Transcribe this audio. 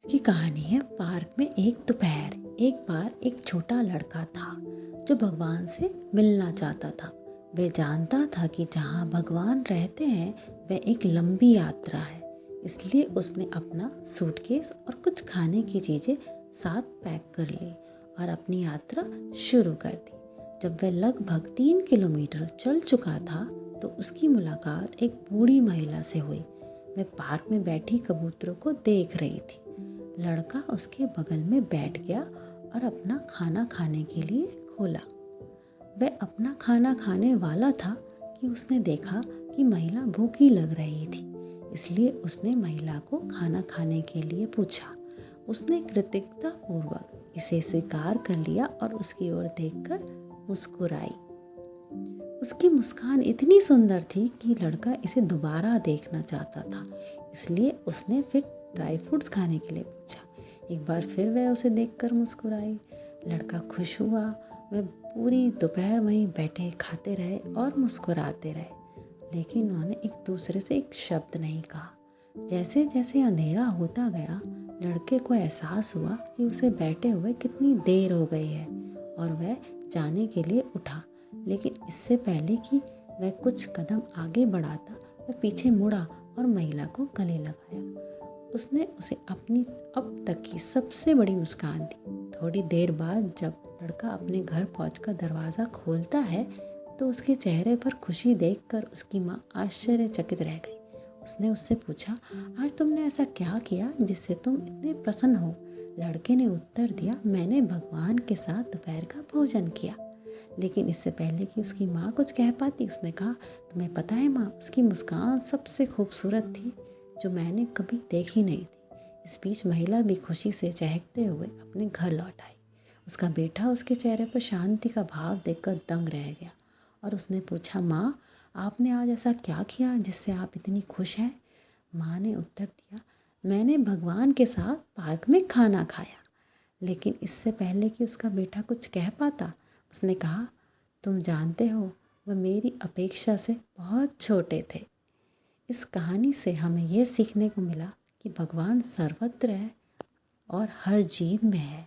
इसकी कहानी है पार्क में एक दोपहर। एक बार एक छोटा लड़का था जो भगवान से मिलना चाहता था। वह जानता था कि जहाँ भगवान रहते हैं वह एक लंबी यात्रा है, इसलिए उसने अपना सूटकेस और कुछ खाने की चीज़ें साथ पैक कर ली और अपनी यात्रा शुरू कर दी। जब वह लगभग 3 किलोमीटर चल चुका था तो उसकी मुलाकात एक बूढ़ी महिला से हुई। वह पार्क में बैठी कबूतरों को देख रही थी। लड़का उसके बगल में बैठ गया और अपना खाना खाने के लिए खोला। वह अपना खाना खाने वाला था कि उसने देखा कि महिला भूखी लग रही थी, इसलिए उसने महिला को खाना खाने के लिए पूछा। उसने कृतज्ञता पूर्वक इसे स्वीकार कर लिया और उसकी ओर देखकर मुस्कुराई। उसकी मुस्कान इतनी सुंदर थी कि लड़का इसे दोबारा देखना चाहता था, इसलिए उसने फिर ड्राई फ्रूट्स खाने के लिए पूछा। एक बार फिर वह उसे देखकर मुस्कुराई। लड़का खुश हुआ। वह पूरी दोपहर वहीं बैठे खाते रहे और मुस्कुराते रहे, लेकिन उन्होंने एक दूसरे से एक शब्द नहीं कहा। जैसे जैसे अंधेरा होता गया, लड़के को एहसास हुआ कि उसे बैठे हुए कितनी देर हो गई है और वह जाने के लिए उठा। लेकिन इससे पहले कि वह कुछ कदम आगे बढ़ाता, वह पीछे मुड़ा और महिला को गले लगाया। उसने उसे अपनी अब तक की सबसे बड़ी मुस्कान दी। थोड़ी देर बाद जब लड़का अपने घर पहुंचकर दरवाज़ा खोलता है तो उसके चेहरे पर खुशी देखकर उसकी माँ आश्चर्यचकित रह गई। उसने उससे पूछा, आज तुमने ऐसा क्या किया जिससे तुम इतने प्रसन्न हो? लड़के ने उत्तर दिया, मैंने भगवान के साथ दोपहर का भोजन किया। लेकिन इससे पहले कि उसकी माँ कुछ कह पाती, उसने कहा, तुम्हें पता है माँ, उसकी मुस्कान सबसे खूबसूरत थी जो मैंने कभी देखी नहीं थी। इस बीच महिला भी खुशी से चहकते हुए अपने घर लौट आई। उसका बेटा उसके चेहरे पर शांति का भाव देखकर दंग रह गया और उसने पूछा, माँ, आपने आज ऐसा क्या किया जिससे आप इतनी खुश हैं? माँ ने उत्तर दिया, मैंने भगवान के साथ पार्क में खाना खाया। लेकिन इससे पहले कि उसका बेटा कुछ कह पाता, उसने कहा, तुम जानते हो, वह मेरी अपेक्षा से बहुत छोटे थे। इस कहानी से हमें यह सीखने को मिला कि भगवान सर्वत्र है और हर जीव में है।